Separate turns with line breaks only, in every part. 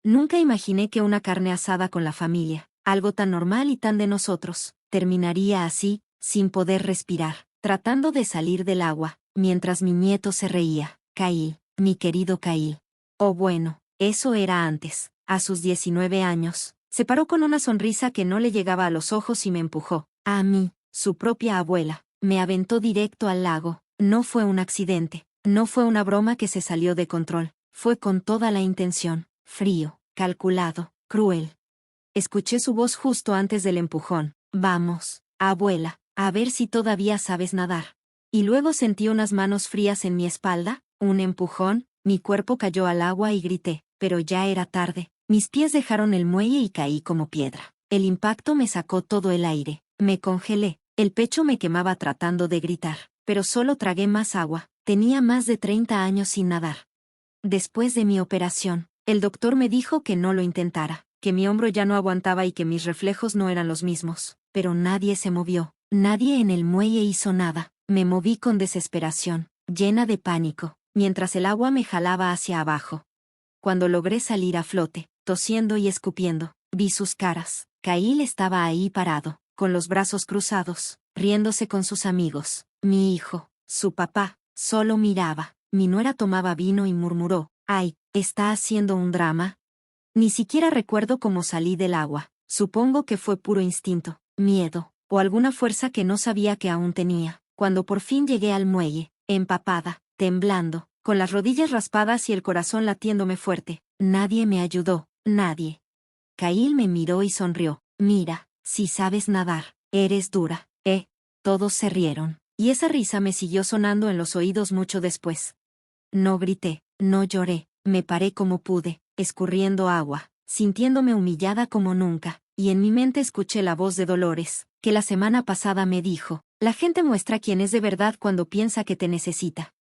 Nunca imaginé que una carne asada con la familia, algo tan normal y tan de nosotros, terminaría así, sin poder respirar, tratando de salir del agua, mientras mi nieto se reía. Kyle, mi querido Kyle. Oh bueno, eso era antes. A sus 19 años, se paró con una sonrisa que no le llegaba a los ojos y me empujó. A mí, su propia abuela, me aventó directo al lago. No fue un accidente, no fue una broma que se salió de control, fue con toda la intención, frío, calculado, cruel. Escuché su voz justo antes del empujón. Vamos, abuela, a ver si todavía sabes nadar. Y luego sentí unas manos frías en mi espalda, un empujón, mi cuerpo cayó al agua y grité, pero ya era tarde. Mis pies dejaron el muelle y caí como piedra. El impacto me sacó todo el aire. Me congelé. El pecho me quemaba tratando de gritar, pero solo tragué más agua. Tenía más de 30 años sin nadar. Después de mi operación, el doctor me dijo que no lo intentara, que mi hombro ya no aguantaba y que mis reflejos no eran los mismos. Pero nadie se movió. Nadie en el muelle hizo nada. Me moví con desesperación, llena de pánico, mientras el agua me jalaba hacia abajo. Cuando logré salir a flote, tosiendo y escupiendo, vi sus caras. Kyle estaba ahí parado, con los brazos cruzados, riéndose con sus amigos. Mi hijo, su papá, solo miraba. Mi nuera tomaba vino y murmuró, «Ay, ¿está haciendo un drama?» Ni siquiera recuerdo cómo salí del agua. Supongo que fue puro instinto, miedo, o alguna fuerza que no sabía que aún tenía. Cuando por fin llegué al muelle, empapada, temblando, con las rodillas raspadas y el corazón latiéndome fuerte, nadie me ayudó, nadie. Kyle me miró y sonrió. Mira, si sabes nadar, eres dura, ¿eh? Todos se rieron, y esa risa me siguió sonando en los oídos mucho después. No grité, no lloré, me paré como pude, escurriendo agua, sintiéndome humillada como nunca, y en mi mente escuché la voz de Dolores, que la semana pasada me dijo, la gente muestra quién es de verdad cuando piensa que te necesita.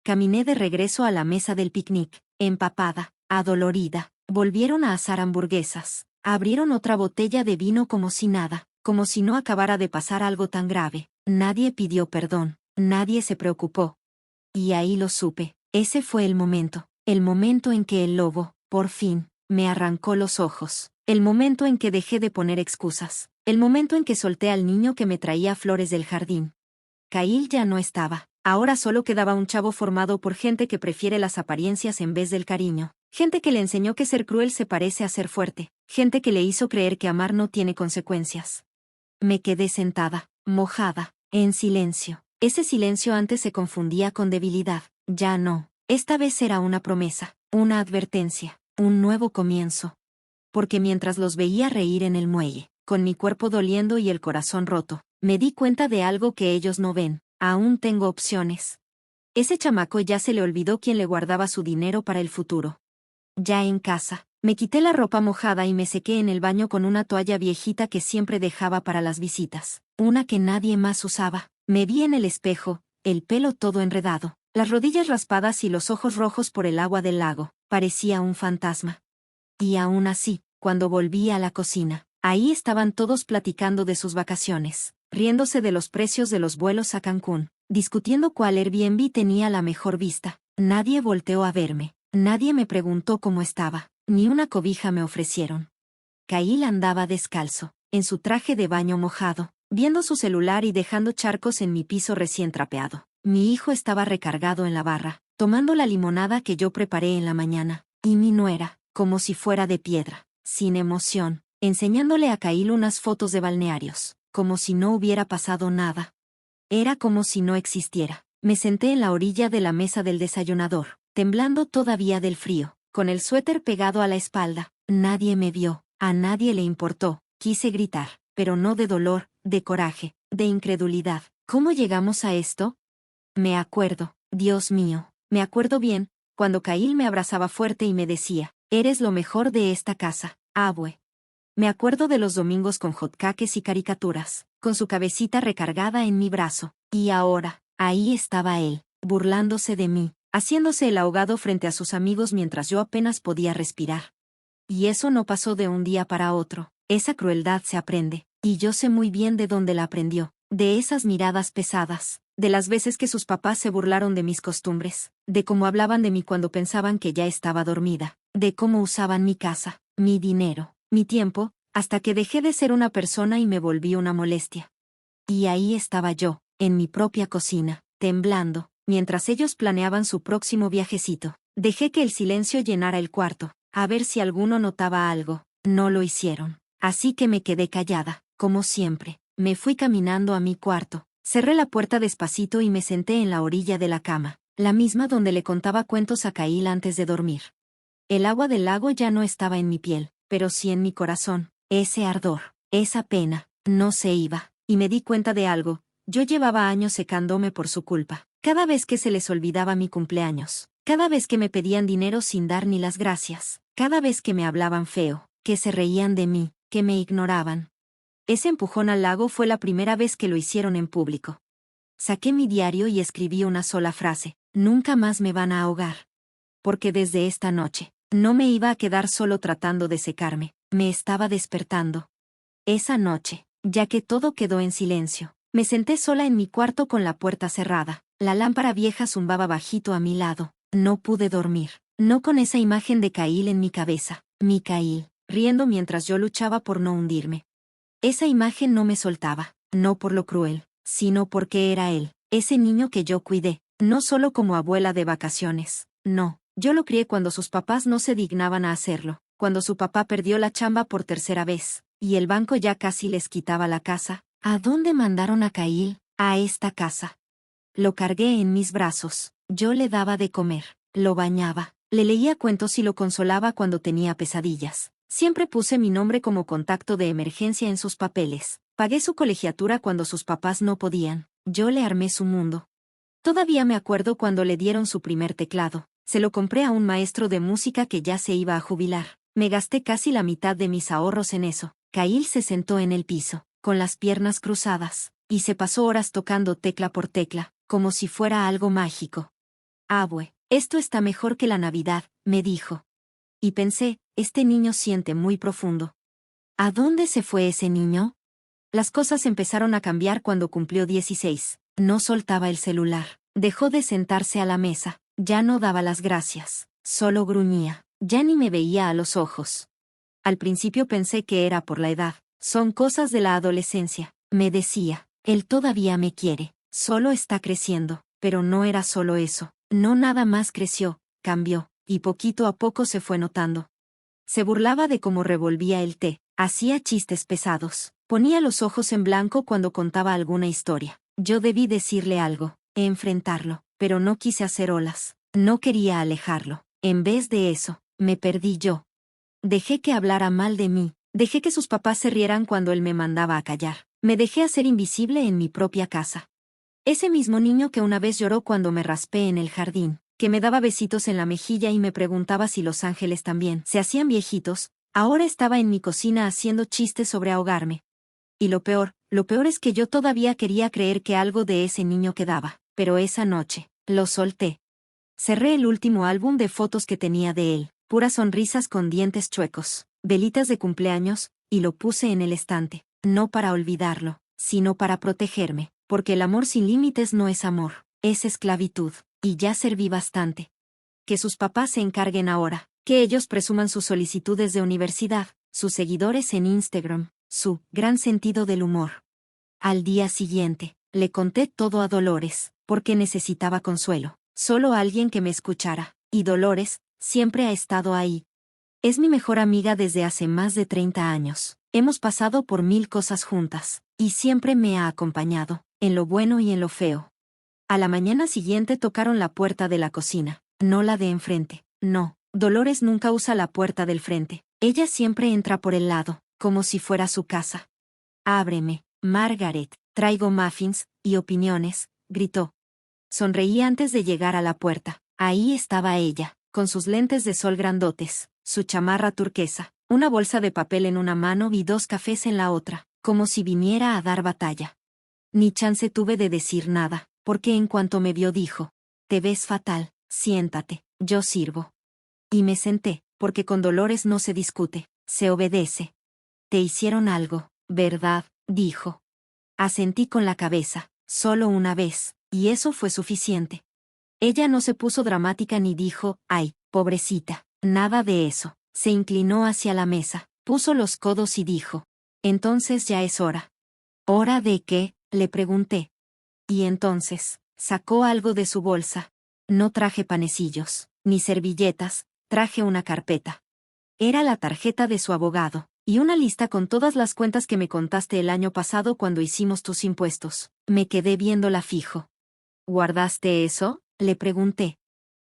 Caminé de regreso a la mesa del picnic, empapada, adolorida. Volvieron a asar hamburguesas. Abrieron otra botella de vino como si nada, como si no acabara de pasar algo tan grave. Nadie pidió perdón, nadie se preocupó. Y ahí lo supe. Ese fue el momento en que el lobo, por fin, me arrancó los ojos. El momento en que dejé de poner excusas. El momento en que solté al niño que me traía flores del jardín. Kyle ya no estaba. Ahora solo quedaba un chavo formado por gente que prefiere las apariencias en vez del cariño. Gente que le enseñó que ser cruel se parece a ser fuerte. Gente que le hizo creer que amar no tiene consecuencias. Me quedé sentada, mojada, en silencio. Ese silencio antes se confundía con debilidad. Ya no. Esta vez era una promesa, una advertencia, un nuevo comienzo. Porque mientras los veía reír en el muelle, con mi cuerpo doliendo y el corazón roto, me di cuenta de algo que ellos no ven. Aún tengo opciones. Ese chamaco ya se le olvidó quién le guardaba su dinero para el futuro. Ya en casa, me quité la ropa mojada y me sequé en el baño con una toalla viejita que siempre dejaba para las visitas, una que nadie más usaba. Me vi en el espejo, el pelo todo enredado, las rodillas raspadas y los ojos rojos por el agua del lago. Parecía un fantasma. Y aún así, cuando volví a la cocina, ahí estaban todos platicando de sus vacaciones, riéndose de los precios de los vuelos a Cancún, discutiendo cuál Airbnb tenía la mejor vista. Nadie volteó a verme, nadie me preguntó cómo estaba, ni una cobija me ofrecieron. Kyle andaba descalzo, en su traje de baño mojado, viendo su celular y dejando charcos en mi piso recién trapeado. Mi hijo estaba recargado en la barra, tomando la limonada que yo preparé en la mañana, y mi nuera, como si fuera de piedra, sin emoción, enseñándole a Kyle unas fotos de balnearios, como si no hubiera pasado nada. Era como si no existiera. Me senté en la orilla de la mesa del desayunador, temblando todavía del frío, con el suéter pegado a la espalda. Nadie me vio, a nadie le importó. Quise gritar, pero no de dolor, de coraje, de incredulidad. ¿Cómo llegamos a esto? Me acuerdo, Dios mío, me acuerdo bien, cuando Kyle me abrazaba fuerte y me decía, eres lo mejor de esta casa, abue. Me acuerdo de los domingos con hotcakes y caricaturas, con su cabecita recargada en mi brazo. Y ahora, ahí estaba él, burlándose de mí, haciéndose el ahogado frente a sus amigos mientras yo apenas podía respirar. Y eso no pasó de un día para otro. Esa crueldad se aprende, y yo sé muy bien de dónde la aprendió, de esas miradas pesadas, de las veces que sus papás se burlaron de mis costumbres, de cómo hablaban de mí cuando pensaban que ya estaba dormida, de cómo usaban mi casa, mi dinero, mi tiempo, hasta que dejé de ser una persona y me volví una molestia. Y ahí estaba yo, en mi propia cocina, temblando, mientras ellos planeaban su próximo viajecito. Dejé que el silencio llenara el cuarto, a ver si alguno notaba algo. No lo hicieron. Así que me quedé callada, como siempre. Me fui caminando a mi cuarto, cerré la puerta despacito y me senté en la orilla de la cama, la misma donde le contaba cuentos a Kyle antes de dormir. El agua del lago ya no estaba en mi piel, pero sí en mi corazón. Ese ardor, esa pena, no se iba. Y me di cuenta de algo, yo llevaba años secándome por su culpa. Cada vez que se les olvidaba mi cumpleaños, cada vez que me pedían dinero sin dar ni las gracias, cada vez que me hablaban feo, que se reían de mí, que me ignoraban. Ese empujón al lago fue la primera vez que lo hicieron en público. Saqué mi diario y escribí una sola frase: nunca más me van a ahogar. Porque desde esta noche, no me iba a quedar solo tratando de secarme, me estaba despertando. Esa noche, ya que todo quedó en silencio, me senté sola en mi cuarto con la puerta cerrada. La lámpara vieja zumbaba bajito a mi lado. No pude dormir, no con esa imagen de Kyle en mi cabeza, mi Kyle, riendo mientras yo luchaba por no hundirme. Esa imagen no me soltaba, no por lo cruel, sino porque era él, ese niño que yo cuidé, no solo como abuela de vacaciones, no, yo lo crié cuando sus papás no se dignaban a hacerlo, cuando su papá perdió la chamba por tercera vez, y el banco ya casi les quitaba la casa. ¿A dónde mandaron a Kyle? A esta casa. Lo cargué en mis brazos, yo le daba de comer, lo bañaba, le leía cuentos y lo consolaba cuando tenía pesadillas. Siempre puse mi nombre como contacto de emergencia en sus papeles. Pagué su colegiatura cuando sus papás no podían. Yo le armé su mundo. Todavía me acuerdo cuando le dieron su primer teclado. Se lo compré a un maestro de música que ya se iba a jubilar. Me gasté casi la mitad de mis ahorros en eso. Kyle se sentó en el piso, con las piernas cruzadas, y se pasó horas tocando tecla por tecla, como si fuera algo mágico. Abue, esto está mejor que la Navidad, me dijo. Y pensé, este niño siente muy profundo. ¿A dónde se fue ese niño? Las cosas empezaron a cambiar cuando cumplió 16. No soltaba el celular. Dejó de sentarse a la mesa. Ya no daba las gracias. Solo gruñía. Ya ni me veía a los ojos. Al principio pensé que era por la edad. Son cosas de la adolescencia. Me decía, él todavía me quiere. Solo está creciendo. Pero no era solo eso. No nada más creció, cambió, y poquito a poco se fue notando. Se burlaba de cómo revolvía el té, hacía chistes pesados, ponía los ojos en blanco cuando contaba alguna historia. Yo debí decirle algo, enfrentarlo, pero no quise hacer olas, no quería alejarlo. En vez de eso, me perdí yo. Dejé que hablara mal de mí, dejé que sus papás se rieran cuando él me mandaba a callar, me dejé hacer invisible en mi propia casa. Ese mismo niño que una vez lloró cuando me raspé en el jardín, que me daba besitos en la mejilla y me preguntaba si los ángeles también se hacían viejitos, ahora estaba en mi cocina haciendo chistes sobre ahogarme. Y lo peor es que yo todavía quería creer que algo de ese niño quedaba, pero esa noche, lo solté. Cerré el último álbum de fotos que tenía de él, puras sonrisas con dientes chuecos, velitas de cumpleaños, y lo puse en el estante, no para olvidarlo, sino para protegerme, porque el amor sin límites no es amor, es esclavitud, y ya serví bastante. Que sus papás se encarguen ahora, que ellos presuman sus solicitudes de universidad, sus seguidores en Instagram, su gran sentido del humor. Al día siguiente, le conté todo a Dolores, porque necesitaba consuelo, solo alguien que me escuchara, y Dolores siempre ha estado ahí. Es mi mejor amiga desde hace más de 30 años. Hemos pasado por 1000 cosas juntas, y siempre me ha acompañado, en lo bueno y en lo feo. A la mañana siguiente tocaron la puerta de la cocina, no la de enfrente, no, Dolores nunca usa la puerta del frente, ella siempre entra por el lado, como si fuera su casa. Ábreme, Margaret, traigo muffins y opiniones, gritó. Sonreí antes de llegar a la puerta, ahí estaba ella, con sus lentes de sol grandotes, su chamarra turquesa, una bolsa de papel en una mano y 2 cafés en la otra, como si viniera a dar batalla. Ni chance tuve de decir nada, porque en cuanto me vio dijo, «Te ves fatal, siéntate, yo sirvo». Y me senté, porque con Dolores no se discute, se obedece. «Te hicieron algo, ¿verdad?», dijo. Asentí con la cabeza, solo una vez, Y eso fue suficiente. Ella no se puso dramática ni dijo, «Ay, pobrecita». Nada de eso. Se inclinó hacia la mesa, puso los codos y dijo, «Entonces ya es hora». «¿Hora de qué?», le pregunté. Y entonces, sacó algo de su bolsa. No traje panecillos, ni servilletas, traje una carpeta. Era la tarjeta de su abogado, y una lista con todas las cuentas que me contaste el año pasado cuando hicimos tus impuestos. Me quedé viéndola fijo. «¿Guardaste eso?», le pregunté.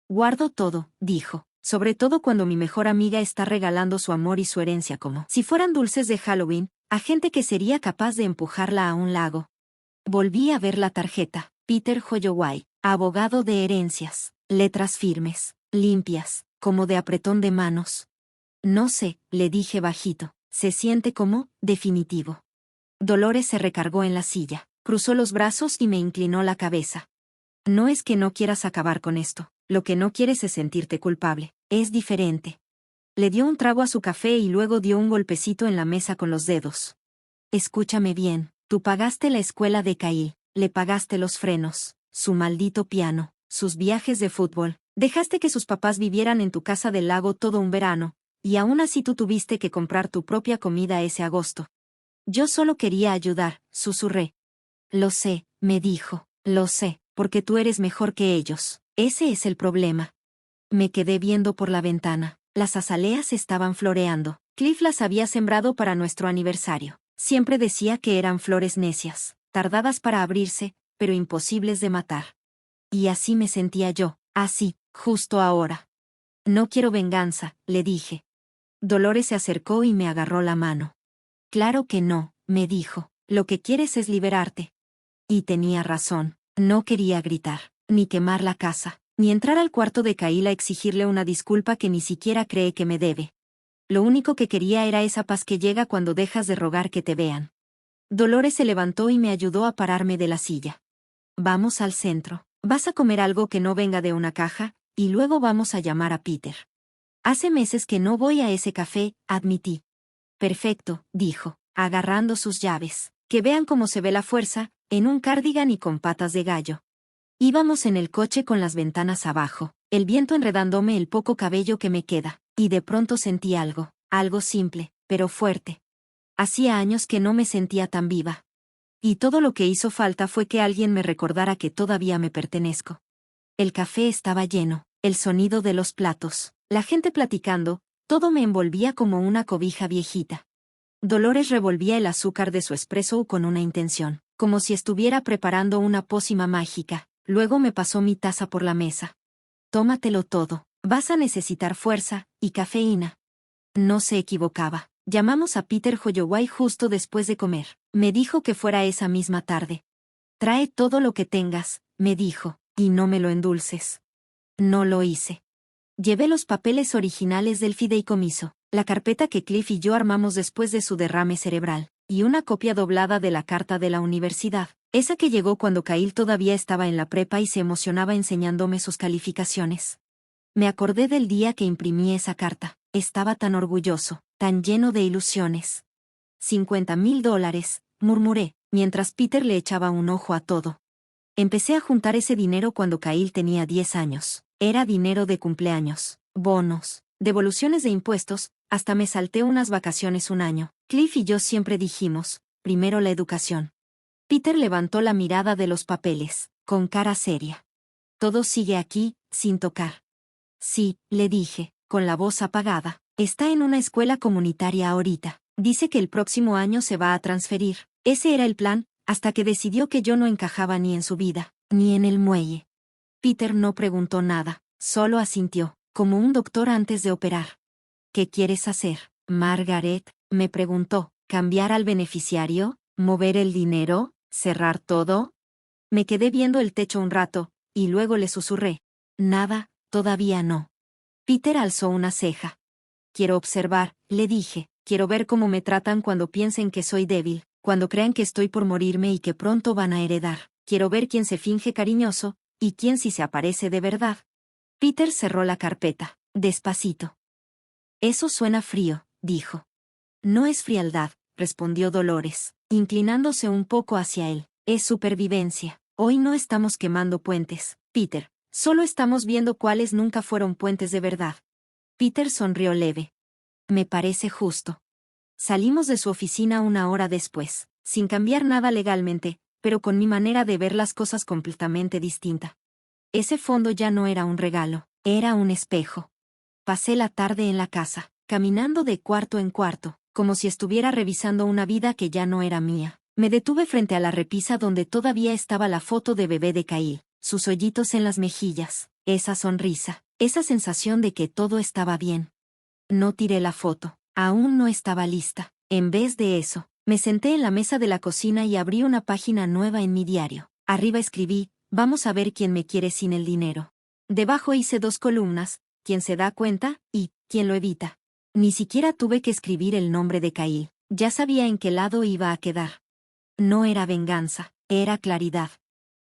«Guardo todo», dijo, «sobre todo cuando mi mejor amiga está regalando su amor y su herencia como si fueran dulces de Halloween, a gente que sería capaz de empujarla a un lago». Volví a ver la tarjeta. Peter Holloway, abogado de herencias, letras firmes, limpias, como de apretón de manos. «No sé», le dije bajito, «se siente como, definitivo». Dolores se recargó en la silla, cruzó los brazos y me inclinó la cabeza. «No es que no quieras acabar con esto, lo que no quieres es sentirte culpable, es diferente». Le dio un trago a su café y luego dio un golpecito en la mesa con los dedos. «Escúchame bien, tú pagaste la escuela de Kyle, le pagaste los frenos, su maldito piano, sus viajes de fútbol, dejaste que sus papás vivieran en tu casa del lago todo un verano, y aún así tú tuviste que comprar tu propia comida ese agosto». «Yo solo quería ayudar», susurré. «Lo sé», me dijo, «lo sé, porque tú eres mejor que ellos, ese es el problema». Me quedé viendo por la ventana. Las azaleas estaban floreando. Cliff las había sembrado para nuestro aniversario. Siempre decía que eran flores necias, tardadas para abrirse, pero imposibles de matar. Y así me sentía yo, así, justo ahora. «No quiero venganza», le dije. Dolores se acercó y me agarró la mano. «Claro que no», me dijo, «lo que quieres es liberarte». Y tenía razón, no quería gritar, ni quemar la casa, ni entrar al cuarto de Kyle a exigirle una disculpa que ni siquiera cree que me debe. Lo único que quería era esa paz que llega cuando dejas de rogar que te vean. Dolores se levantó y me ayudó a pararme de la silla. «Vamos al centro. Vas a comer algo que no venga de una caja, y luego vamos a llamar a Peter». «Hace meses que no voy a ese café», admití. «Perfecto», dijo, agarrando sus llaves. «Que vean cómo se ve la fuerza, en un cardigan y con patas de gallo». Íbamos en el coche con las ventanas abajo, el viento enredándome el poco cabello que me queda, y de pronto sentí algo simple, pero fuerte. Hacía años que no me sentía tan viva. Y todo lo que hizo falta fue que alguien me recordara que todavía me pertenezco. El café estaba lleno, el sonido de los platos, la gente platicando, todo me envolvía como una cobija viejita. Dolores revolvía el azúcar de su espresso con una intención, como si estuviera preparando una pócima mágica. Luego me pasó mi taza por la mesa. «Tómatelo todo, vas a necesitar fuerza y cafeína». No se equivocaba. Llamamos a Peter Holloway justo después de comer. Me dijo que fuera esa misma tarde. «Trae todo lo que tengas», me dijo, «y no me lo endulces». No lo hice. Llevé los papeles originales del fideicomiso, la carpeta que Cliff y yo armamos después de su derrame cerebral, y una copia doblada de la carta de la universidad, esa que llegó cuando Kyle todavía estaba en la prepa y se emocionaba enseñándome sus calificaciones. Me acordé del día que imprimí esa carta. Estaba tan orgulloso, tan lleno de ilusiones. $50,000, murmuré, mientras Peter le echaba un ojo a todo. Empecé a juntar ese dinero cuando Kyle tenía 10 años. Era dinero de cumpleaños, bonos, devoluciones de impuestos, hasta me salté unas vacaciones un año. Cliff y yo siempre dijimos, primero la educación. Peter levantó la mirada de los papeles, con cara seria. «Todo sigue aquí, sin tocar». «Sí», le dije, con la voz apagada, «está en una escuela comunitaria ahorita. Dice que el próximo año se va a transferir». Ese era el plan, hasta que decidió que yo no encajaba ni en su vida, ni en el muelle. Peter no preguntó nada, solo asintió, como un doctor antes de operar. «¿Qué quieres hacer, Margaret?», me preguntó. «¿Cambiar al beneficiario? ¿Mover el dinero? ¿Cerrar todo?». Me quedé viendo el techo un rato, y luego le susurré. «Nada, todavía no». Peter alzó una ceja. «Quiero observar», le dije, «quiero ver cómo me tratan cuando piensen que soy débil, cuando crean que estoy por morirme y que pronto van a heredar. Quiero ver quién se finge cariñoso, y quién sí se aparece de verdad». Peter cerró la carpeta, despacito. «Eso suena frío», dijo. «No es frialdad», respondió Dolores, inclinándose un poco hacia él. «Es supervivencia. Hoy no estamos quemando puentes, Peter. Solo estamos viendo cuáles nunca fueron puentes de verdad. Peter sonrió leve. Me parece justo. Salimos de su oficina una hora después, sin cambiar nada legalmente, pero con mi manera de ver las cosas completamente distinta. Ese fondo ya no era un regalo, era un espejo. Pasé la tarde en la casa, caminando de cuarto en cuarto, como si estuviera revisando una vida que ya no era mía. Me detuve frente a la repisa donde todavía estaba la foto de bebé de Kyle, sus hoyitos en las mejillas, esa sonrisa, esa sensación de que todo estaba bien. No tiré la foto, aún no estaba lista. En vez de eso, me senté en la mesa de la cocina y abrí una página nueva en mi diario. Arriba escribí, vamos a ver quién me quiere sin el dinero. Debajo hice 2 columnas, quién se da cuenta, y quién lo evita. Ni siquiera tuve que escribir el nombre de Kyle, ya sabía en qué lado iba a quedar. No era venganza, era claridad.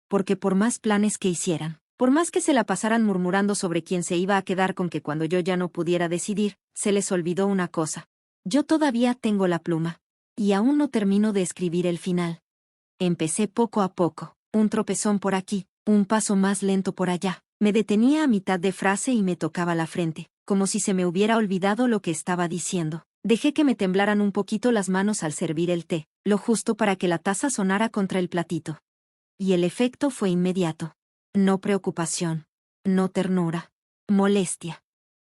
Porque por más planes que hicieran, por más que se la pasaran murmurando sobre quién se iba a quedar con que cuando yo ya no pudiera decidir, se les olvidó una cosa. Yo todavía tengo la pluma. Y aún no termino de escribir el final. Empecé poco a poco, un tropezón por aquí, un paso más lento por allá. Me detenía a mitad de frase y me tocaba la frente, como si se me hubiera olvidado lo que estaba diciendo. Dejé que me temblaran un poquito las manos al servir el té, lo justo para que la taza sonara contra el platito. Y el efecto fue inmediato. No preocupación. No ternura. Molestia.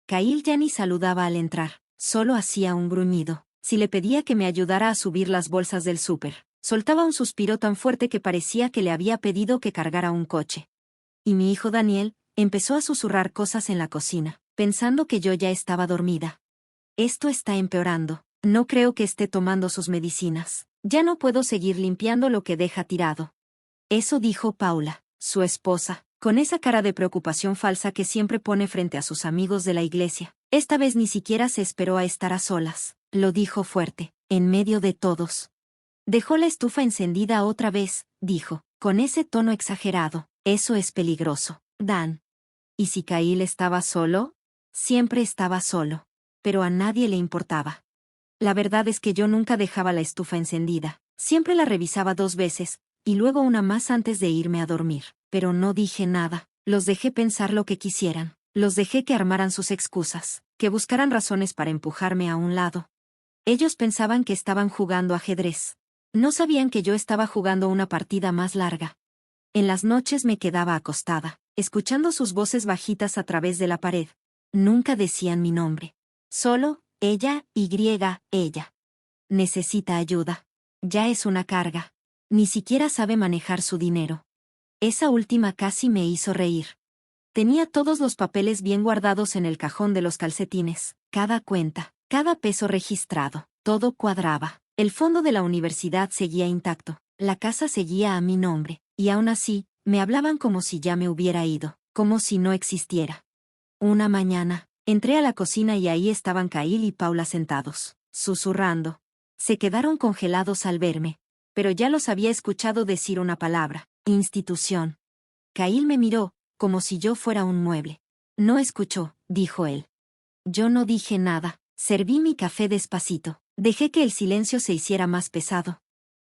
Kyle ya ni saludaba al entrar, solo hacía un gruñido. Si le pedía que me ayudara a subir las bolsas del súper, soltaba un suspiro tan fuerte que parecía que le había pedido que cargara un coche. Y mi hijo Daniel empezó a susurrar cosas en la cocina, pensando que yo ya estaba dormida. Esto está empeorando. No creo que esté tomando sus medicinas. Ya no puedo seguir limpiando lo que deja tirado. Eso dijo Paula, su esposa, con esa cara de preocupación falsa que siempre pone frente a sus amigos de la iglesia. Esta vez ni siquiera se esperó a estar a solas. Lo dijo fuerte, en medio de todos. Dejó la estufa encendida otra vez, dijo, con ese tono exagerado. Eso es peligroso, Dan. ¿Y si Kyle estaba solo? Siempre estaba solo. Pero a nadie le importaba. La verdad es que yo nunca dejaba la estufa encendida. Siempre la revisaba 2 veces, y luego una más antes de irme a dormir. Pero no dije nada. Los dejé pensar lo que quisieran. Los dejé que armaran sus excusas, que buscaran razones para empujarme a un lado. Ellos pensaban que estaban jugando ajedrez. No sabían que yo estaba jugando una partida más larga. En las noches me quedaba acostada, escuchando sus voces bajitas a través de la pared. Nunca decían mi nombre. Solo, ella, ella. Necesita ayuda. Ya es una carga. Ni siquiera sabe manejar su dinero. Esa última casi me hizo reír. Tenía todos los papeles bien guardados en el cajón de los calcetines, cada cuenta, cada peso registrado, todo cuadraba. El fondo de la universidad seguía intacto, la casa seguía a mi nombre, y aún así, me hablaban como si ya me hubiera ido, como si no existiera. Una mañana, entré a la cocina y ahí estaban Kyle y Paula sentados, susurrando. Se quedaron congelados al verme, pero ya los había escuchado decir una palabra, institución. Kyle me miró, como si yo fuera un mueble. No escuchó, dijo él. Yo no dije nada, serví mi café despacito, dejé que el silencio se hiciera más pesado.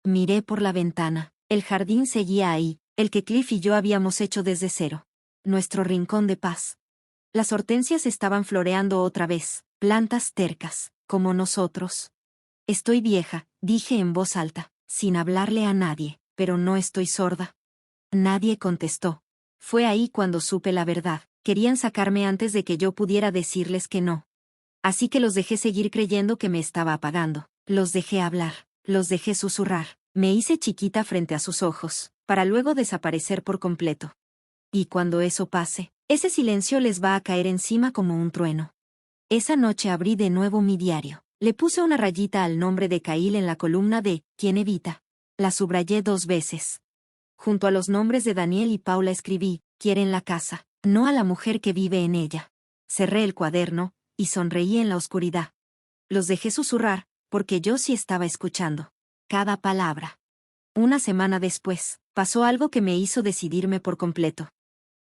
Miré por la ventana, el jardín seguía ahí, el que Cliff y yo habíamos hecho desde cero. Nuestro rincón de paz. Las hortensias estaban floreando otra vez, plantas tercas, como nosotros. Estoy vieja, dije en voz alta, sin hablarle a nadie, pero no estoy sorda. Nadie contestó. Fue ahí cuando supe la verdad. Querían sacarme antes de que yo pudiera decirles que no. Así que los dejé seguir creyendo que me estaba apagando. Los dejé hablar, los dejé susurrar. Me hice chiquita frente a sus ojos, para luego desaparecer por completo. Y cuando eso pase, ese silencio les va a caer encima como un trueno. Esa noche abrí de nuevo mi diario. Le puse una rayita al nombre de Kyle en la columna de ¿Quién evita? La subrayé 2 veces. Junto a los nombres de Daniel y Paula escribí, quieren la casa, no a la mujer que vive en ella. Cerré el cuaderno, y sonreí en la oscuridad. Los dejé susurrar, porque yo sí estaba escuchando. Cada palabra. Una semana después, pasó algo que me hizo decidirme por completo.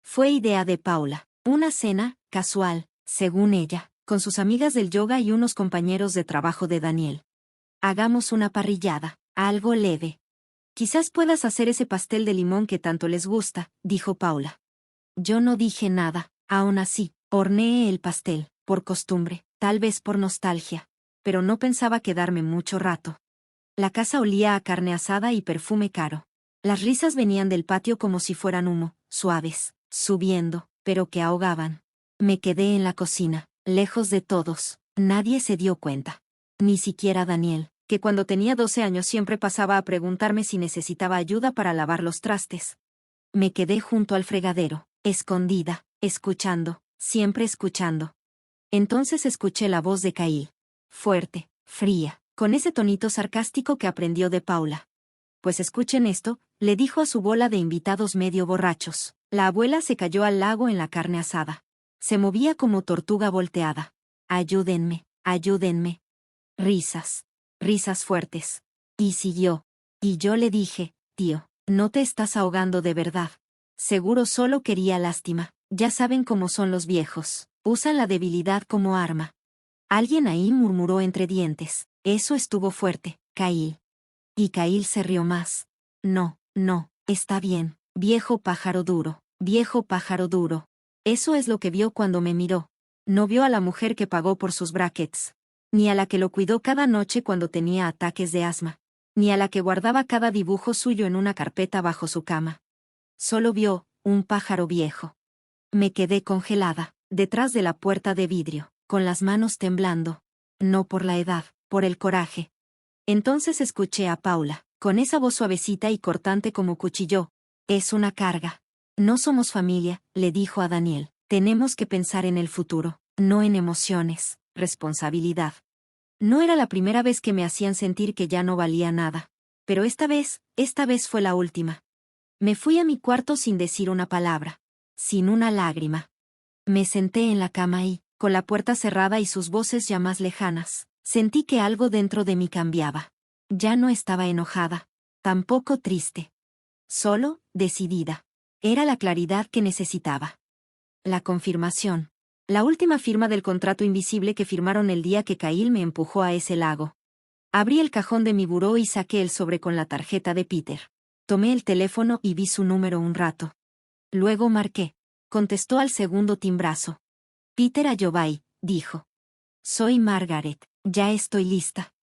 Fue idea de Paula. Una cena, casual, según ella, con sus amigas del yoga y unos compañeros de trabajo de Daniel. Hagamos una parrillada, algo leve. Quizás puedas hacer ese pastel de limón que tanto les gusta, dijo Paula. Yo no dije nada, aún así, horneé el pastel, por costumbre, tal vez por nostalgia. Pero no pensaba quedarme mucho rato. La casa olía a carne asada y perfume caro. Las risas venían del patio como si fueran humo, suaves, subiendo, pero que ahogaban. Me quedé en la cocina, lejos de todos. Nadie se dio cuenta. Ni siquiera Daniel, que cuando tenía 12 años siempre pasaba a preguntarme si necesitaba ayuda para lavar los trastes. Me quedé junto al fregadero, escondida, escuchando, siempre escuchando. Entonces escuché la voz de Cail. Fuerte, fría, con ese tonito sarcástico que aprendió de Paula. Pues escuchen esto, le dijo a su bola de invitados medio borrachos. La abuela se cayó al lago en la carne asada. Se movía como tortuga volteada. Ayúdenme, ayúdenme. Risas. Risas fuertes. Y siguió. Y yo le dije, tío, no te estás ahogando de verdad. Seguro solo quería lástima. Ya saben cómo son los viejos. Usan la debilidad como arma. Alguien ahí murmuró entre dientes. Eso estuvo fuerte, Cail. Y Cail se rió más. No, no, está bien, viejo pájaro duro, viejo pájaro duro. Eso es lo que vio cuando me miró. No vio a la mujer que pagó por sus brackets. Ni a la que lo cuidó cada noche cuando tenía ataques de asma. Ni a la que guardaba cada dibujo suyo en una carpeta bajo su cama. Solo vio, un pájaro viejo. Me quedé congelada, detrás de la puerta de vidrio, con las manos temblando. No por la edad, por el coraje. Entonces escuché a Paula, con esa voz suavecita y cortante como cuchillo. Es una carga. No somos familia, le dijo a Daniel. Tenemos que pensar en el futuro, no en emociones, responsabilidad. No era la primera vez que me hacían sentir que ya no valía nada. Pero esta vez fue la última. Me fui a mi cuarto sin decir una palabra, sin una lágrima. Me senté en la cama y, con la puerta cerrada y sus voces ya más lejanas, sentí que algo dentro de mí cambiaba. Ya no estaba enojada, tampoco triste. Solo, decidida. Era la claridad que necesitaba. La confirmación. La última firma del contrato invisible que firmaron el día que Cail me empujó a ese lago. Abrí el cajón de mi buró y saqué el sobre con la tarjeta de Peter. Tomé el teléfono y vi su número un rato. Luego marqué. Contestó al segundo timbrazo. Peter Ayobay, dijo. Soy Margaret, ya estoy lista.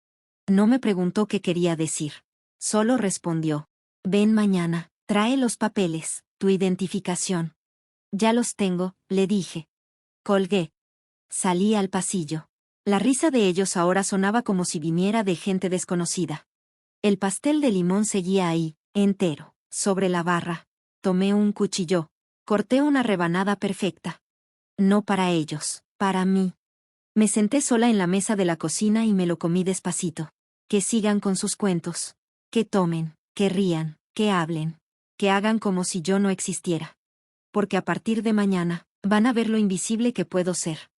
No me preguntó qué quería decir. Solo respondió. Ven mañana, trae los papeles, tu identificación. Ya los tengo, le dije. Colgué. Salí al pasillo. La risa de ellos ahora sonaba como si viniera de gente desconocida. El pastel de limón seguía ahí, entero, sobre la barra. Tomé un cuchillo. Corté una rebanada perfecta. No para ellos, para mí. Me senté sola en la mesa de la cocina y me lo comí despacito. Que sigan con sus cuentos. Que tomen, que rían, que hablen. Que hagan como si yo no existiera. Porque a partir de mañana, van a ver lo invisible que puedo ser.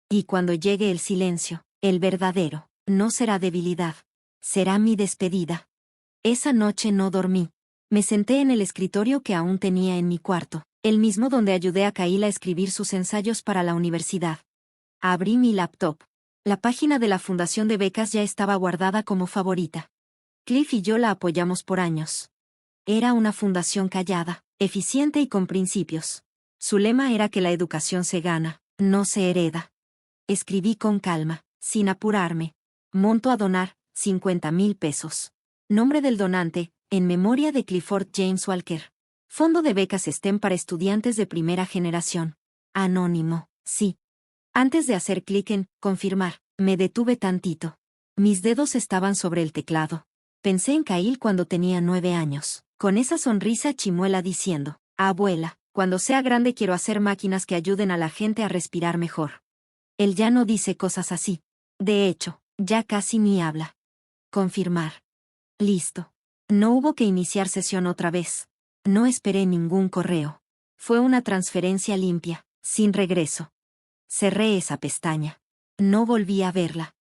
Y cuando llegue el silencio, el verdadero, no será debilidad. Será mi despedida. Esa noche no dormí. Me senté en el escritorio que aún tenía en mi cuarto, el mismo donde ayudé a Cail a escribir sus ensayos para la universidad. Abrí mi laptop. La página de la Fundación de Becas ya estaba guardada como favorita. Cliff y yo la apoyamos por años. Era una fundación callada, eficiente y con principios. Su lema era que la educación se gana, no se hereda. Escribí con calma, sin apurarme. Monto a donar, 50,000 pesos. Nombre del donante, en memoria de Clifford James Walker. Fondo de becas STEM para estudiantes de primera generación. Anónimo, sí. Antes de hacer clic en confirmar, me detuve tantito. Mis dedos estaban sobre el teclado. Pensé en Cail cuando tenía 9 años, con esa sonrisa chimuela diciendo, abuela, cuando sea grande quiero hacer máquinas que ayuden a la gente a respirar mejor. Él ya no dice cosas así. De hecho, ya casi ni habla. Confirmar. Listo. No hubo que iniciar sesión otra vez. No esperé ningún correo. Fue una transferencia limpia, sin regreso. Cerré esa pestaña. No volví a verla.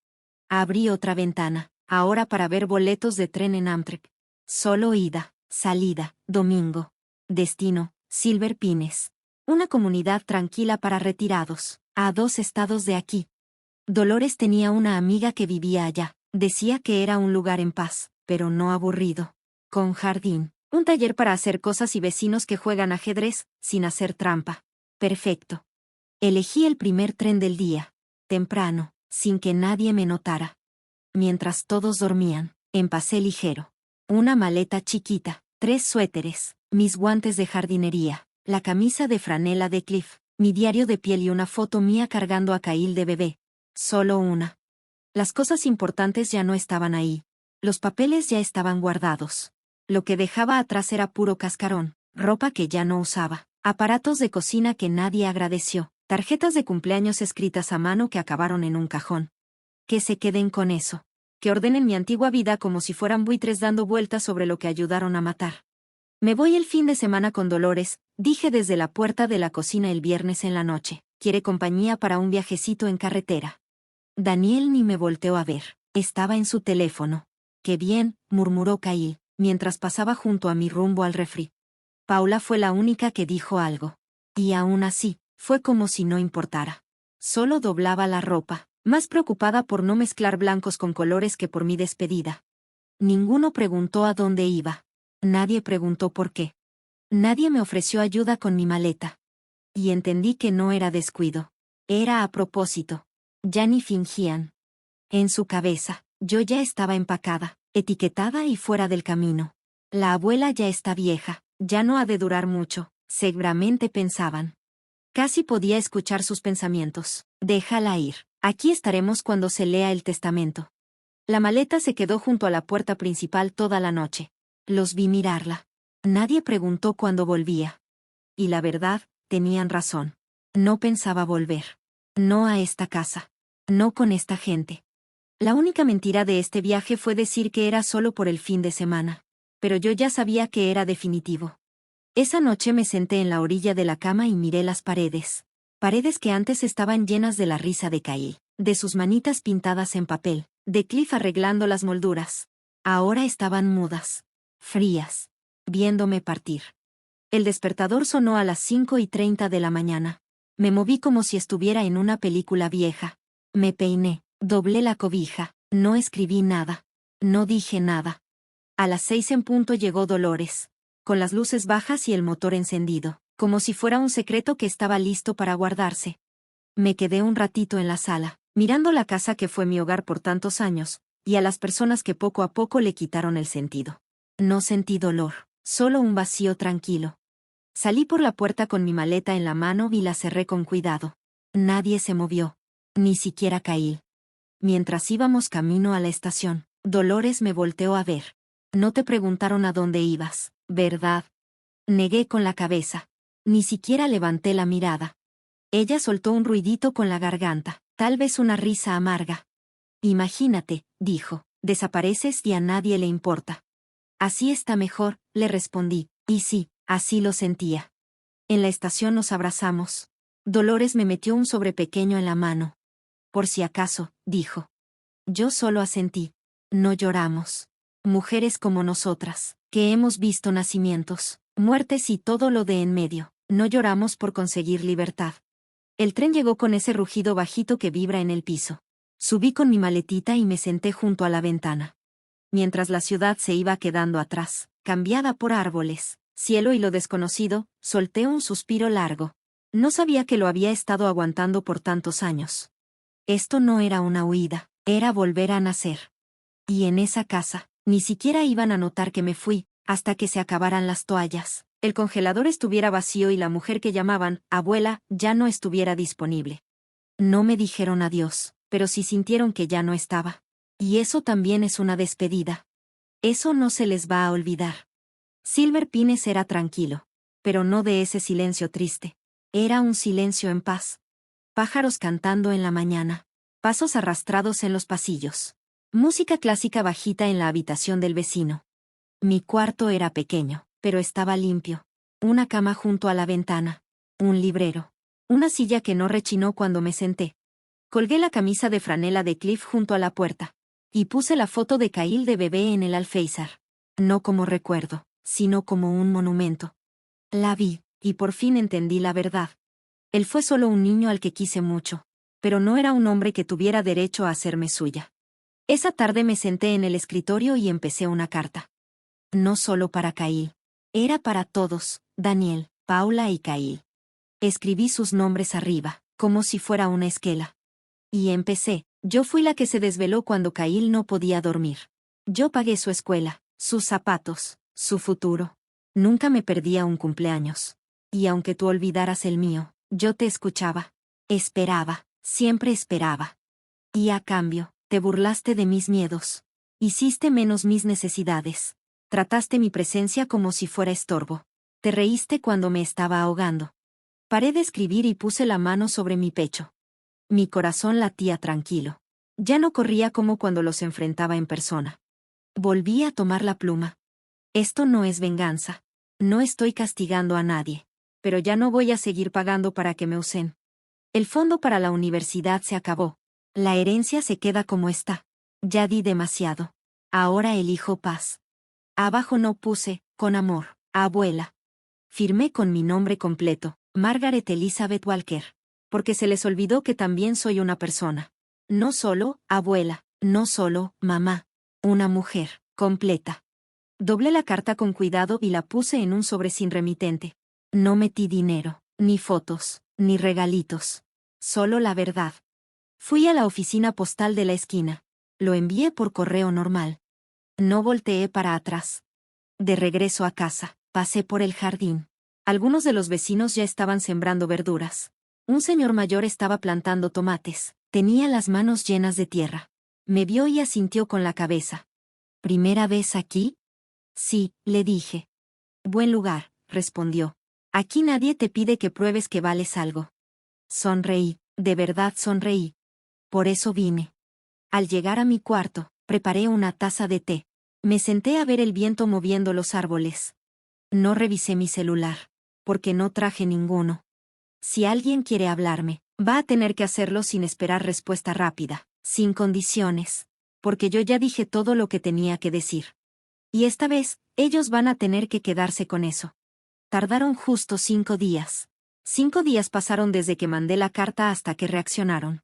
Abrí otra ventana, ahora para ver boletos de tren en Amtrak. Solo ida, salida, domingo. Destino, Silver Pines. Una comunidad tranquila para retirados, a 2 estados de aquí. Dolores tenía una amiga que vivía allá. Decía que era un lugar en paz, pero no aburrido. Con jardín. Un taller para hacer cosas y vecinos que juegan ajedrez, sin hacer trampa. Perfecto. Elegí el primer tren del día. Temprano, sin que nadie me notara. Mientras todos dormían, empacé ligero. Una maleta chiquita, 3 suéteres, mis guantes de jardinería, la camisa de franela de Cliff, mi diario de piel y una foto mía cargando a Kyle de bebé. Solo una. Las cosas importantes ya no estaban ahí. Los papeles ya estaban guardados. Lo que dejaba atrás era puro cascarón, ropa que ya no usaba, aparatos de cocina que nadie agradeció, tarjetas de cumpleaños escritas a mano que acabaron en un cajón. Que se queden con eso. Que ordenen mi antigua vida como si fueran buitres dando vueltas sobre lo que ayudaron a matar. Me voy el fin de semana con Dolores, dije desde la puerta de la cocina el viernes en la noche. Quiere compañía para un viajecito en carretera. Daniel ni me volteó a ver. Estaba en su teléfono. Qué bien, murmuró Kyle, mientras pasaba junto a mí rumbo al refri. Paula fue la única que dijo algo. Y aún así, fue como si no importara. Solo doblaba la ropa, más preocupada por no mezclar blancos con colores que por mi despedida. Ninguno preguntó a dónde iba. Nadie preguntó por qué. Nadie me ofreció ayuda con mi maleta. Y entendí que no era descuido. Era a propósito. Ya ni fingían. En su cabeza, yo ya estaba empacada, etiquetada y fuera del camino. La abuela ya está vieja, ya no ha de durar mucho, seguramente pensaban. Casi podía escuchar sus pensamientos. Déjala ir. Aquí estaremos cuando se lea el testamento. La maleta se quedó junto a la puerta principal toda la noche. Los vi mirarla. Nadie preguntó cuándo volvía. Y la verdad, tenían razón. No pensaba volver. No a esta casa. No con esta gente. La única mentira de este viaje fue decir que era solo por el fin de semana. Pero yo ya sabía que era definitivo. Esa noche me senté en la orilla de la cama y miré las paredes. Paredes que antes estaban llenas de la risa de Kyle, de sus manitas pintadas en papel, de Cliff arreglando las molduras. Ahora estaban mudas, frías, viéndome partir. El despertador sonó a las 5:30 de la mañana. Me moví como si estuviera en una película vieja. Me peiné, doblé la cobija, no escribí nada. No dije nada. A las 6 en punto llegó Dolores, con las luces bajas y el motor encendido, como si fuera un secreto que estaba listo para guardarse. Me quedé un ratito en la sala, mirando la casa que fue mi hogar por tantos años, y a las personas que poco a poco le quitaron el sentido. No sentí dolor, solo un vacío tranquilo. Salí por la puerta con mi maleta en la mano y la cerré con cuidado. Nadie se movió, ni siquiera Kyle. Mientras íbamos camino a la estación, Dolores me volteó a ver. No te preguntaron a dónde ibas, ¿verdad? Negué con la cabeza. Ni siquiera levanté la mirada. Ella soltó un ruidito con la garganta, tal vez una risa amarga. Imagínate, dijo, desapareces y a nadie le importa. Así está mejor, le respondí, y sí, así lo sentía. En la estación nos abrazamos. Dolores me metió un sobre pequeño en la mano. Por si acaso, dijo. Yo solo asentí. No lloramos. Mujeres como nosotras, que hemos visto nacimientos, muertes y todo lo de en medio, no lloramos por conseguir libertad. El tren llegó con ese rugido bajito que vibra en el piso. Subí con mi maletita y me senté junto a la ventana. Mientras la ciudad se iba quedando atrás, cambiada por árboles, cielo y lo desconocido, solté un suspiro largo. No sabía que lo había estado aguantando por tantos años. Esto no era una huida, era volver a nacer. Y en esa casa, ni siquiera iban a notar que me fui, hasta que se acabaran las toallas, el congelador estuviera vacío y la mujer que llamaban abuela ya no estuviera disponible. No me dijeron adiós, pero sí sintieron que ya no estaba. Y eso también es una despedida. Eso no se les va a olvidar. Silver Pines era tranquilo, pero no de ese silencio triste. Era un silencio en paz. Pájaros cantando en la mañana. Pasos arrastrados en los pasillos. Música clásica bajita en la habitación del vecino. Mi cuarto era pequeño, pero estaba limpio. Una cama junto a la ventana. Un librero. Una silla que no rechinó cuando me senté. Colgué la camisa de franela de Cliff junto a la puerta. Y puse la foto de Kyle de bebé en el alféizar. No como recuerdo, sino como un monumento. La vi, y por fin entendí la verdad. Él fue solo un niño al que quise mucho. Pero no era un hombre que tuviera derecho a hacerme suya. Esa tarde me senté en el escritorio y empecé una carta. No solo para Kyle. Era para todos, Daniel, Paula y Kyle. Escribí sus nombres arriba, como si fuera una esquela. Y empecé. Yo fui la que se desveló cuando Kyle no podía dormir. Yo pagué su escuela, sus zapatos, su futuro. Nunca me perdía un cumpleaños. Y aunque tú olvidaras el mío, yo te escuchaba. Esperaba, siempre esperaba. Y a cambio, te burlaste de mis miedos. Hiciste menos mis necesidades. Trataste mi presencia como si fuera estorbo. Te reíste cuando me estaba ahogando. Paré de escribir y puse la mano sobre mi pecho. Mi corazón latía tranquilo. Ya no corría como cuando los enfrentaba en persona. Volví a tomar la pluma. Esto no es venganza. No estoy castigando a nadie. Pero ya no voy a seguir pagando para que me usen. El fondo para la universidad se acabó. La herencia se queda como está. Ya di demasiado. Ahora elijo paz. Abajo no puse, con amor, abuela. Firmé con mi nombre completo, Margaret Elizabeth Walker. Porque se les olvidó que también soy una persona. No solo, abuela, no solo, mamá. Una mujer, completa. Doblé la carta con cuidado y la puse en un sobre sin remitente. No metí dinero, ni fotos, ni regalitos. Solo la verdad. Fui a la oficina postal de la esquina. Lo envié por correo normal. No volteé para atrás. De regreso a casa, pasé por el jardín. Algunos de los vecinos ya estaban sembrando verduras. Un señor mayor estaba plantando tomates. Tenía las manos llenas de tierra. Me vio y asintió con la cabeza. ¿Primera vez aquí? Sí, le dije. Buen lugar, respondió. Aquí nadie te pide que pruebes que vales algo. Sonreí, de verdad sonreí. Por eso vine. Al llegar a mi cuarto, preparé una taza de té. Me senté a ver el viento moviendo los árboles. No revisé mi celular, porque no traje ninguno. Si alguien quiere hablarme, va a tener que hacerlo sin esperar respuesta rápida, sin condiciones, porque yo ya dije todo lo que tenía que decir. Y esta vez, ellos van a tener que quedarse con eso. Tardaron justo 5 días. 5 días pasaron desde que mandé la carta hasta que reaccionaron.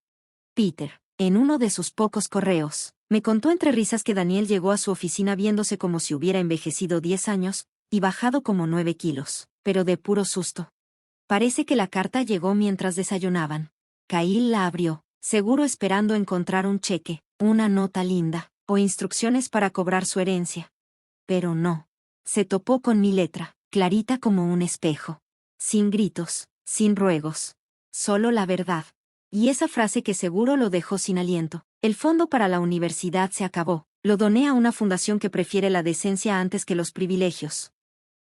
Peter, en uno de sus pocos correos, me contó entre risas que Daniel llegó a su oficina viéndose como si hubiera envejecido 10 años, y bajado como 9 kilos, pero de puro susto. Parece que la carta llegó mientras desayunaban. Kyle la abrió, seguro esperando encontrar un cheque, una nota linda, o instrucciones para cobrar su herencia. Pero no. Se topó con mi letra, clarita como un espejo. Sin gritos, sin ruegos. Solo la verdad. Y esa frase que seguro lo dejó sin aliento. El fondo para la universidad se acabó. Lo doné a una fundación que prefiere la decencia antes que los privilegios.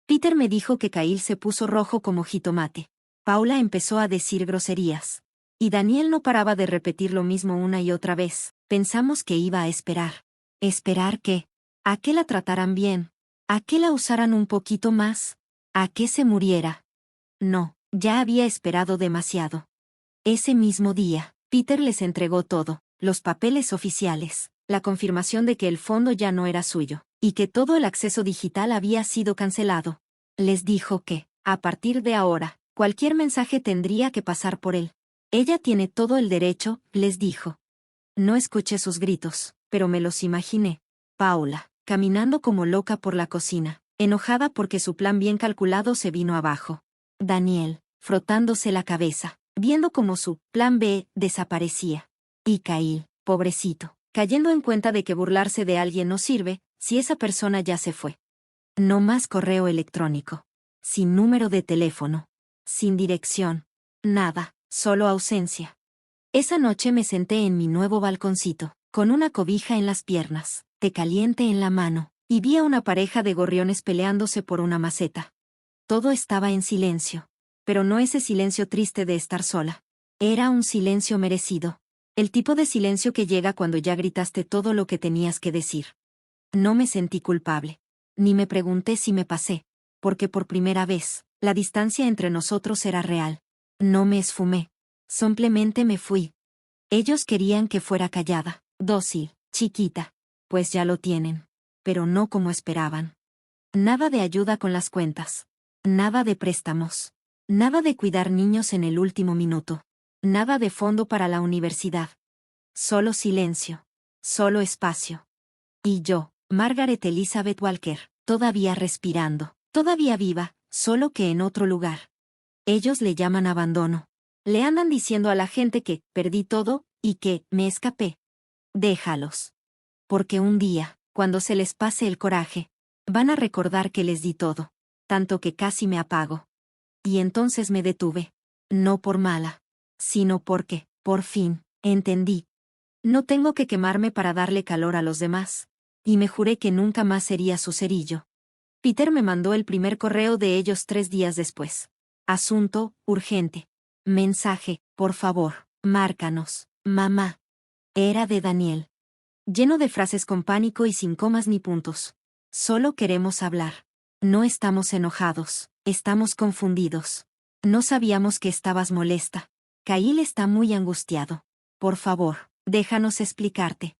Peter me dijo que Kyle se puso rojo como jitomate. Paula empezó a decir groserías. Y Daniel no paraba de repetir lo mismo una y otra vez. Pensamos que iba a esperar. ¿Esperar qué? ¿A que la trataran bien? ¿A que la usaran un poquito más? ¿A que se muriera? No, ya había esperado demasiado. Ese mismo día, Peter les entregó todo, los papeles oficiales, la confirmación de que el fondo ya no era suyo, y que todo el acceso digital había sido cancelado. Les dijo que, a partir de ahora, cualquier mensaje tendría que pasar por él. Ella tiene todo el derecho, les dijo. No escuché sus gritos, pero me los imaginé. Paula, caminando como loca por la cocina, enojada porque su plan bien calculado se vino abajo. Daniel, frotándose la cabeza, viendo cómo su plan B desaparecía. Y Kyle, pobrecito, cayendo en cuenta de que burlarse de alguien no sirve, si esa persona ya se fue. No más correo electrónico. Sin número de teléfono. Sin dirección. Nada, solo ausencia. Esa noche me senté en mi nuevo balconcito, con una cobija en las piernas, té caliente en la mano, y vi a una pareja de gorriones peleándose por una maceta. Todo estaba en silencio. Pero no ese silencio triste de estar sola. Era un silencio merecido. El tipo de silencio que llega cuando ya gritaste todo lo que tenías que decir. No me sentí culpable. Ni me pregunté si me pasé. Porque por primera vez, la distancia entre nosotros era real. No me esfumé. Simplemente me fui. Ellos querían que fuera callada, dócil, chiquita. Pues ya lo tienen. Pero no como esperaban. Nada de ayuda con las cuentas. Nada de préstamos. Nada de cuidar niños en el último minuto. Nada de fondo para la universidad. Solo silencio. Solo espacio. Y yo, Margaret Elizabeth Walker, todavía respirando, todavía viva, solo que en otro lugar. Ellos le llaman abandono. Le andan diciendo a la gente que perdí todo y que me escapé. Déjalos. Porque un día, cuando se les pase el coraje, van a recordar que les di todo, tanto que casi me apago. Y entonces me detuve. No por mala, sino porque, por fin, entendí. No tengo que quemarme para darle calor a los demás. Y me juré que nunca más sería su cerillo. Peter me mandó el primer correo de ellos 3 días después. Asunto, urgente. Mensaje, por favor, márcanos, mamá. Era de Daniel. Lleno de frases con pánico y sin comas ni puntos. Solo queremos hablar. No estamos enojados, estamos confundidos. No sabíamos que estabas molesta. Kyle está muy angustiado. Por favor, déjanos explicarte.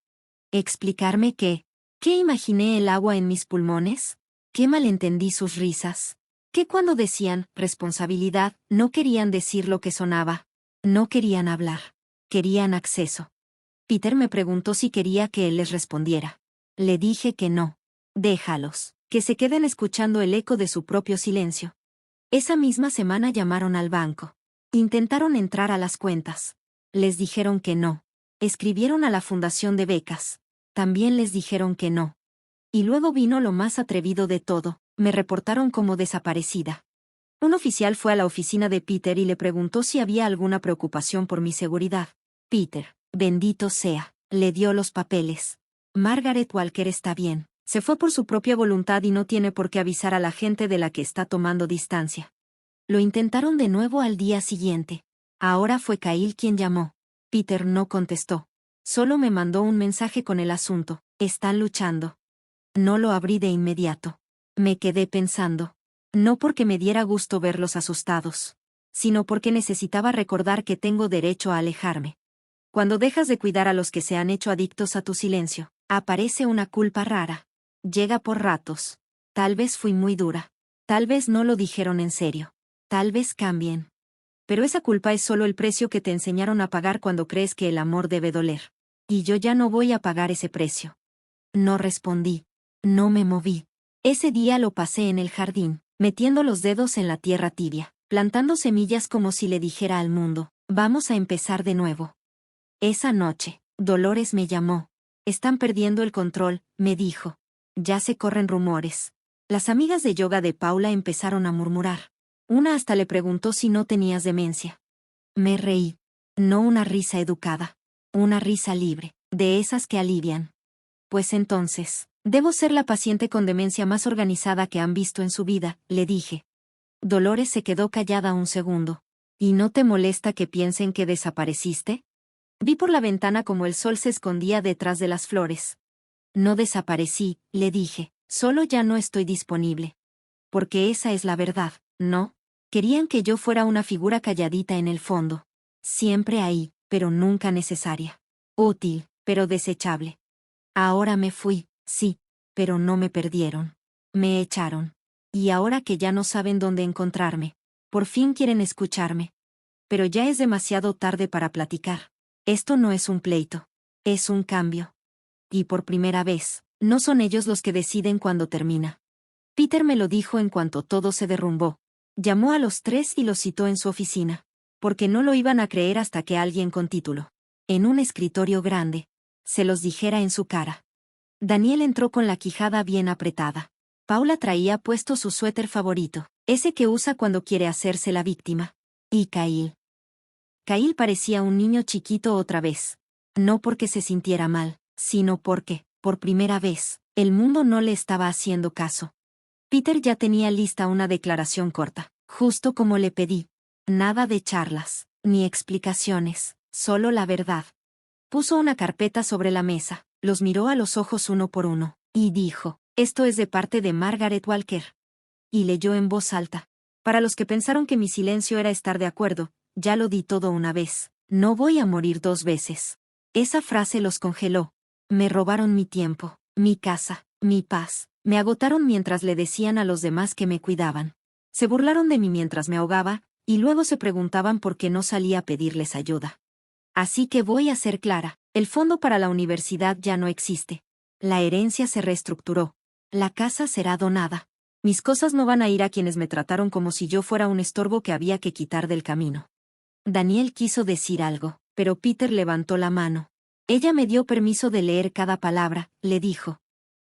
¿Explicarme qué? ¿Qué imaginé el agua en mis pulmones? ¿Qué malentendí sus risas? ¿Qué cuando decían responsabilidad no querían decir lo que sonaba? No querían hablar. Querían acceso. Peter me preguntó si quería que él les respondiera. Le dije que no. Déjalos, que se queden escuchando el eco de su propio silencio. Esa misma semana llamaron al banco. Intentaron entrar a las cuentas. Les dijeron que no. Escribieron a la fundación de becas. También les dijeron que no. Y luego vino lo más atrevido de todo, me reportaron como desaparecida. Un oficial fue a la oficina de Peter y le preguntó si había alguna preocupación por mi seguridad. Peter, bendito sea, le dio los papeles. Margaret Walker está bien. Se fue por su propia voluntad y no tiene por qué avisar a la gente de la que está tomando distancia. Lo intentaron de nuevo al día siguiente. Ahora fue Kyle quien llamó. Peter no contestó. Solo me mandó un mensaje con el asunto. Están luchando. No lo abrí de inmediato. Me quedé pensando. No porque me diera gusto verlos asustados, sino porque necesitaba recordar que tengo derecho a alejarme. Cuando dejas de cuidar a los que se han hecho adictos a tu silencio, aparece una culpa rara. Llega por ratos. Tal vez fui muy dura. Tal vez no lo dijeron en serio. Tal vez cambien. Pero esa culpa es solo el precio que te enseñaron a pagar cuando crees que el amor debe doler. Y yo ya no voy a pagar ese precio. No respondí. No me moví. Ese día lo pasé en el jardín, metiendo los dedos en la tierra tibia, plantando semillas como si le dijera al mundo, vamos a empezar de nuevo. Esa noche, Dolores me llamó. Están perdiendo el control, me dijo. Ya se corren rumores. Las amigas de yoga de Paula empezaron a murmurar. Una hasta le preguntó si no tenías demencia. Me reí. No una risa educada. Una risa libre, de esas que alivian. Pues entonces, debo ser la paciente con demencia más organizada que han visto en su vida, le dije. Dolores se quedó callada un segundo. ¿Y no te molesta que piensen que desapareciste? Vi por la ventana como el sol se escondía detrás de las flores. No desaparecí, le dije, solo ya no estoy disponible. Porque esa es la verdad, ¿no? Querían que yo fuera una figura calladita en el fondo. Siempre ahí, pero nunca necesaria. Útil, pero desechable. Ahora me fui, sí, pero no me perdieron. Me echaron. Y ahora que ya no saben dónde encontrarme, por fin quieren escucharme. Pero ya es demasiado tarde para platicar. Esto no es un pleito. Es un cambio. Y por primera vez, no son ellos los que deciden cuándo termina. Peter me lo dijo en cuanto todo se derrumbó. Llamó a los 3 y los citó en su oficina. Porque no lo iban a creer hasta que alguien con título, en un escritorio grande, se los dijera en su cara. Daniel entró con la quijada bien apretada. Paula traía puesto su suéter favorito, ese que usa cuando quiere hacerse la víctima. Y Kyle. Kyle parecía un niño chiquito otra vez. No porque se sintiera mal, sino porque, por primera vez, el mundo no le estaba haciendo caso. Peter ya tenía lista una declaración corta, justo como le pedí. Nada de charlas, ni explicaciones, solo la verdad. Puso una carpeta sobre la mesa, los miró a los ojos uno por uno, y dijo, esto es de parte de Margaret Walker. Y leyó en voz alta. Para los que pensaron que mi silencio era estar de acuerdo, ya lo di todo una vez, no voy a morir 2 veces. Esa frase los congeló. Me robaron mi tiempo, mi casa, mi paz, me agotaron mientras le decían a los demás que me cuidaban. Se burlaron de mí mientras me ahogaba, y luego se preguntaban por qué no salía a pedirles ayuda. Así que voy a ser clara, el fondo para la universidad ya no existe. La herencia se reestructuró. La casa será donada. Mis cosas no van a ir a quienes me trataron como si yo fuera un estorbo que había que quitar del camino. Daniel quiso decir algo, pero Peter levantó la mano. Ella me dio permiso de leer cada palabra, le dijo.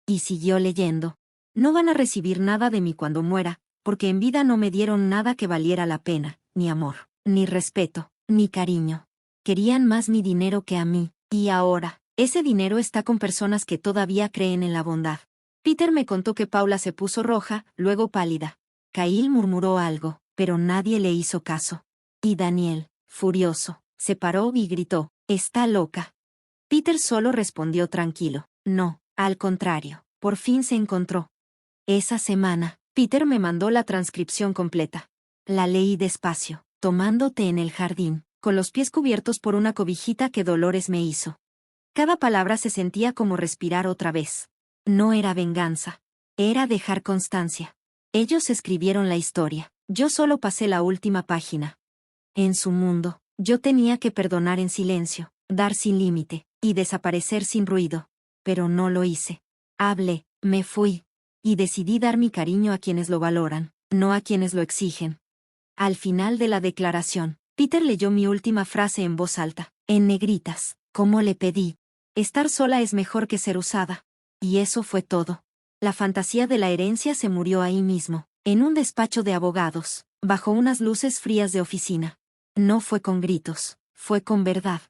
Y siguió leyendo. No van a recibir nada de mí cuando muera, porque en vida no me dieron nada que valiera la pena, ni amor, ni respeto, ni cariño. Querían más mi dinero que a mí, y ahora, ese dinero está con personas que todavía creen en la bondad. Peter me contó que Paula se puso roja, luego pálida. Kyle murmuró algo, pero nadie le hizo caso. Y Daniel, furioso, se paró y gritó, «¡Está loca!». Peter solo respondió tranquilo, «No, al contrario, por fin se encontró». Esa semana, Peter me mandó la transcripción completa. La leí despacio, tomándote en el jardín, con los pies cubiertos por una cobijita que Dolores me hizo. Cada palabra se sentía como respirar otra vez. No era venganza. Era dejar constancia. Ellos escribieron la historia. Yo solo pasé la última página. En su mundo, yo tenía que perdonar en silencio, dar sin límite, y desaparecer sin ruido. Pero no lo hice. Hablé, me fui. Y decidí dar mi cariño a quienes lo valoran, no a quienes lo exigen. Al final de la declaración, Peter leyó mi última frase en voz alta, en negritas, como le pedí. Estar sola es mejor que ser usada. Y eso fue todo. La fantasía de la herencia se murió ahí mismo, en un despacho de abogados, bajo unas luces frías de oficina. No fue con gritos, fue con verdad.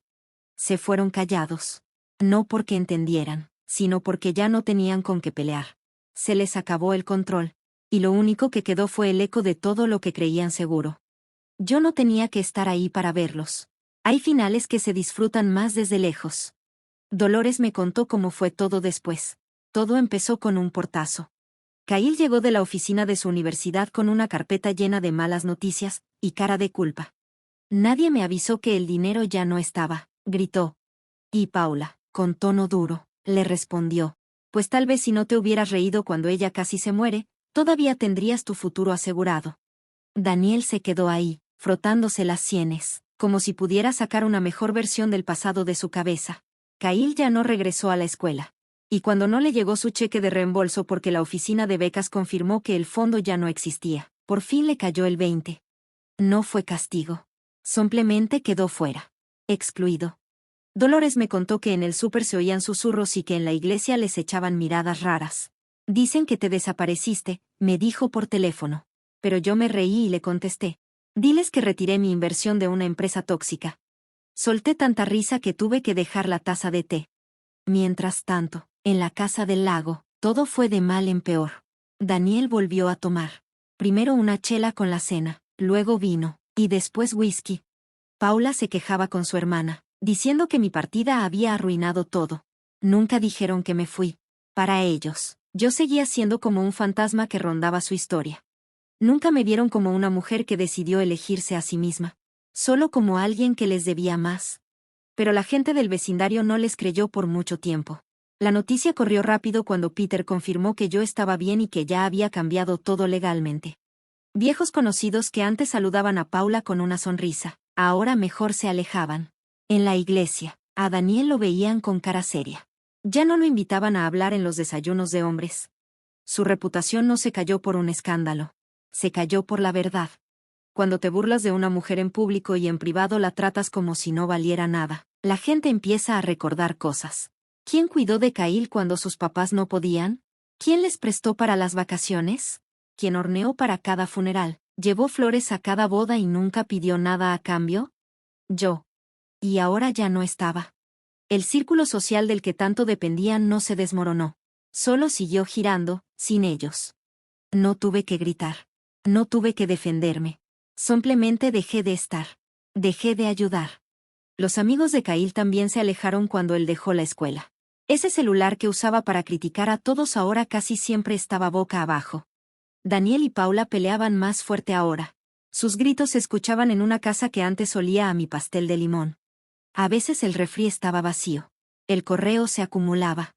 Se fueron callados. No porque entendieran, sino porque ya no tenían con qué pelear. Se les acabó el control. Y lo único que quedó fue el eco de todo lo que creían seguro. Yo no tenía que estar ahí para verlos. Hay finales que se disfrutan más desde lejos. Dolores me contó cómo fue todo después. Todo empezó con un portazo. Kyle llegó de la oficina de su universidad con una carpeta llena de malas noticias, y cara de culpa. Nadie me avisó que el dinero ya no estaba, gritó. Y Paula, con tono duro, le respondió. Pues tal vez si no te hubieras reído cuando ella casi se muere, todavía tendrías tu futuro asegurado. Daniel se quedó ahí, frotándose las sienes, como si pudiera sacar una mejor versión del pasado de su cabeza. Kyle ya no regresó a la escuela. Y cuando no le llegó su cheque de reembolso porque la oficina de becas confirmó que el fondo ya no existía, por fin le cayó el 20. No fue castigo. Simplemente quedó fuera. Excluido. Dolores me contó que en el súper se oían susurros y que en la iglesia les echaban miradas raras. Dicen que te desapareciste, me dijo por teléfono. Pero yo me reí y le contesté. Diles que retiré mi inversión de una empresa tóxica. Solté tanta risa que tuve que dejar la taza de té. Mientras tanto, en la casa del lago, todo fue de mal en peor. Daniel volvió a tomar. Primero una chela con la cena, luego vino, y después whisky. Paula se quejaba con su hermana, diciendo que mi partida había arruinado todo. Nunca dijeron que me fui. Para ellos, yo seguía siendo como un fantasma que rondaba su historia. Nunca me vieron como una mujer que decidió elegirse a sí misma. Solo como alguien que les debía más. Pero la gente del vecindario no les creyó por mucho tiempo. La noticia corrió rápido cuando Peter confirmó que yo estaba bien y que ya había cambiado todo legalmente. Viejos conocidos que antes saludaban a Paula con una sonrisa, ahora mejor se alejaban. En la iglesia, a Daniel lo veían con cara seria. Ya no lo invitaban a hablar en los desayunos de hombres. Su reputación no se cayó por un escándalo. Se cayó por la verdad. Cuando te burlas de una mujer en público y en privado la tratas como si no valiera nada, la gente empieza a recordar cosas. ¿Quién cuidó de Kyle cuando sus papás no podían? ¿Quién les prestó para las vacaciones? ¿Quién horneó para cada funeral, llevó flores a cada boda y nunca pidió nada a cambio? Yo. Y ahora ya no estaba. El círculo social del que tanto dependían no se desmoronó. Solo siguió girando, sin ellos. No tuve que gritar. No tuve que defenderme. Simplemente dejé de estar. Dejé de ayudar. Los amigos de Kyle también se alejaron cuando él dejó la escuela. Ese celular que usaba para criticar a todos ahora casi siempre estaba boca abajo. Daniel y Paula peleaban más fuerte ahora. Sus gritos se escuchaban en una casa que antes olía a mi pastel de limón. A veces el refri estaba vacío. El correo se acumulaba.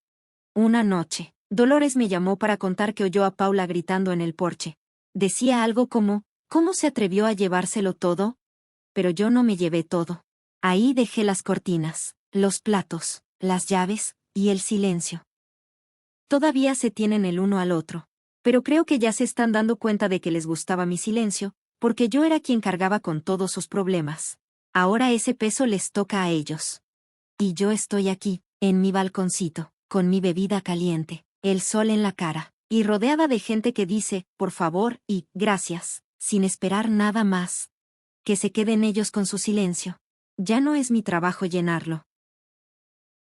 Una noche, Dolores me llamó para contar que oyó a Paula gritando en el porche. Decía algo como, ¿cómo se atrevió a llevárselo todo? Pero yo no me llevé todo. Ahí dejé las cortinas, los platos, las llaves, y el silencio. Todavía se tienen el uno al otro. Pero creo que ya se están dando cuenta de que les gustaba mi silencio, porque yo era quien cargaba con todos sus problemas. Ahora ese peso les toca a ellos. Y yo estoy aquí, en mi balconcito, con mi bebida caliente, el sol en la cara, y rodeada de gente que dice, por favor y gracias, sin esperar nada más. Que se queden ellos con su silencio. Ya no es mi trabajo llenarlo.